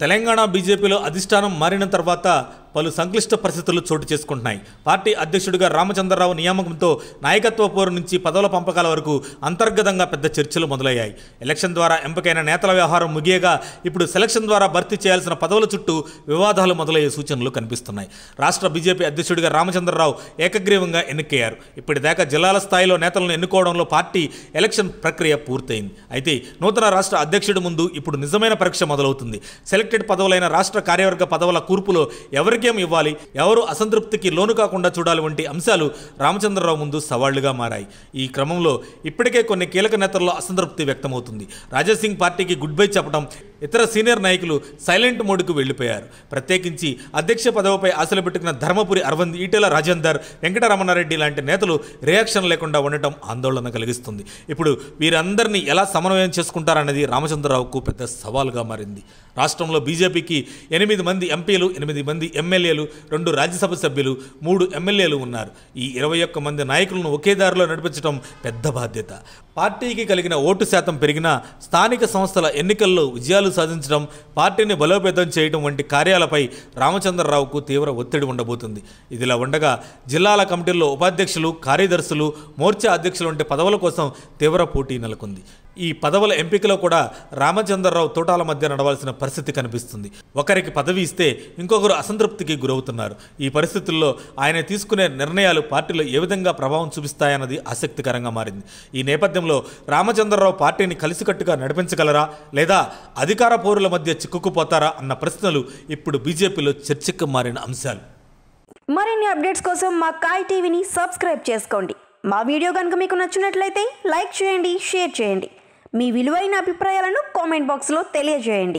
తెలంగాణ బీజేపీలో అధిష్టానం మారిన తర్వాత పలు సంక్లిష్ట పరిస్థితులు చోటు చేసుకుంటున్నాయి. పార్టీ అధ్యక్షుడిగా రామచంద్రరావు నియామకంతో నాయకత్వ పోరు నుంచి పదవుల పంపకాల వరకు అంతర్గతంగా పెద్ద చర్చలు మొదలయ్యాయి. ఎలక్షన్ ద్వారా ఎంపికైన నేతల వ్యవహారం ముగియగా ఇప్పుడు సెలక్షన్ ద్వారా భర్తీ చేయాల్సిన పదవుల చుట్టూ వివాదాలు మొదలయ్యే సూచనలు కనిపిస్తున్నాయి. రాష్ట్ర బీజేపీ అధ్యక్షుడిగా రామచంద్రరావు ఏకగ్రీవంగా ఎన్నికయ్యారు. ఇప్పటిదాకా జిల్లాల స్థాయిలో నేతలను ఎన్నుకోవడంలో పార్టీ ఎలక్షన్ ప్రక్రియ పూర్తయింది. అయితే నూతన రాష్ట్ర అధ్యక్షుడి ముందు ఇప్పుడు నిజమైన పరీక్ష మొదలవుతుంది. సెలెక్టెడ్ పదవులైన రాష్ట్ర కార్యవర్గ పదవుల కూర్పులో ఎవరికేం ఇవ్వాలి, ఎవరు అసంతృప్తికి లోను కాకుండా చూడాలి వంటి అంశాలు రామచంద్రరావు ముందు సవాళ్లుగా మారాయి. ఈ క్రమంలో ఇప్పటికే కొన్ని కీలక నేతల్లో అసంతృప్తి వ్యక్తమవుతుంది. రాజాసింగ్ పార్టీకి గుడ్ బై చెప్పడం, ఇతర సీనియర్ నాయకులు సైలెంట్ మోడ్కు వెళ్లిపోయారు. ప్రత్యేకించి అధ్యక్ష పదవిపై ఆశలు పెట్టుకున్న ధర్మపురి అరవింద్, ఈటెల రాజేందర్, వెంకటరమణారెడ్డి లాంటి నేతలు రియాక్షన్ లేకుండా ఉండటం ఆందోళన కలిగిస్తుంది. ఇప్పుడు వీరందరినీ ఎలా సమన్వయం చేసుకుంటారన్నది రామచంద్రరావుకు పెద్ద సవాల్గా మారింది. రాష్ట్రంలో బీజేపీకి 8 మంది ఎంపీలు, 8 మంది ఎమ్మెల్యేలు, 2 రాజ్యసభ సభ్యులు, 3 ఎమ్మెల్యేలు ఉన్నారు. ఈ 21 మంది నాయకులను ఒకే దారిలో నడిపించడం పెద్ద బాధ్యత. పార్టీకి కలిగిన ఓటు శాతం పెరిగినా స్థానిక సంస్థల ఎన్నికల్లో విజయాలు సాధించడం, పార్టీని బలోపేతం చేయడం వంటి కార్యాలపై రామచంద్రరావుకు తీవ్ర ఒత్తిడి ఉండబోతుంది. ఇదిలా ఉండగా జిల్లాల కమిటీల్లో ఉపాధ్యక్షులు, కార్యదర్శులు, మోర్చా అధ్యక్షులు వంటి పదవుల కోసం తీవ్ర పోటీ నెలకొంది. ఈ పదవుల ఎంపికలో కూడా రామచంద్రరావు తోటాల మధ్య నడవాల్సిన పరిస్థితి కనిపిస్తుంది. ఒకరికి పదవి ఇస్తే ఇంకొకరు అసంతృప్తికి గురవుతున్నారు. ఈ పరిస్థితుల్లో ఆయన తీసుకునే నిర్ణయాలు పార్టీలో ఏ విధంగా ప్రభావం చూపిస్తాయన్నది ఆసక్తికరంగా మారింది. ఈ నేపథ్యంలో రామచంద్రరావు పార్టీని కలిసికట్టుగా నడిపించగలరా, లేదా అధికార పోరుల మధ్య చిక్కుకుపోతారా అన్న ప్రశ్నలు ఇప్పుడు బీజేపీలో చర్చకు మారిన అంశాలు. మరిన్ని అప్డేట్స్ కోసం మా కాయ్ టీవీని సబ్స్క్రైబ్ చేసుకోండి. మా వీడియో కనుక మీకు నచ్చినట్లయితే లైక్ చేయండి, షేర్ చేయండి. మీ విలువైన అభిప్రాయాలను కామెంట్ బాక్స్లో తెలియజేయండి.